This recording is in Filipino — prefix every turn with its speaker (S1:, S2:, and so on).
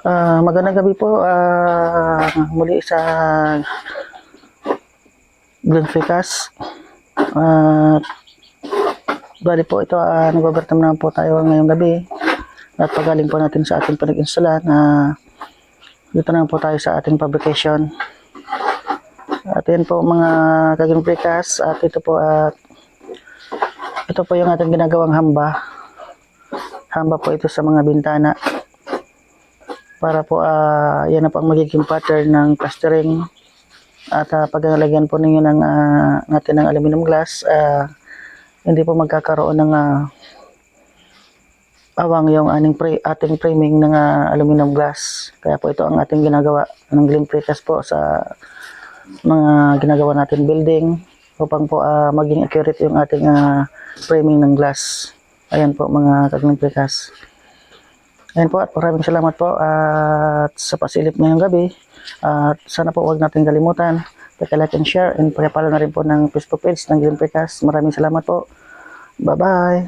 S1: Magandang gabi po. Muli sa Glenn Fricas. Bali po ito, nag-overtime naman po tayo ngayong gabi. At pagaling po natin sa ating pinag-installa na dito naman po tayo sa ating fabrication. At yan po mga ka-Glenn Fricas. At ito po, ito po yung ating ginagawang hamba. Hamba po ito sa mga bintana. Para po yan na po ang magiging pattern ng plastering. At pag nalagyan po ninyo ng natin ng aluminum glass, hindi po magkakaroon ng awang yung ating framing ng aluminum glass. Kaya po ito ang ating ginagawa ng Glenn Fricas po sa mga ginagawa natin building upang po maging accurate yung ating framing ng glass. Ayan po mga ka-Glenn Fricas. Ayan po at maraming salamat po at sa pasilip ngayong gabi. At sana po huwag natin kalimutan, like and share and pakipalo na rin po ng Facebook page ng Glenn Fricas. Maraming salamat po. Bye-bye.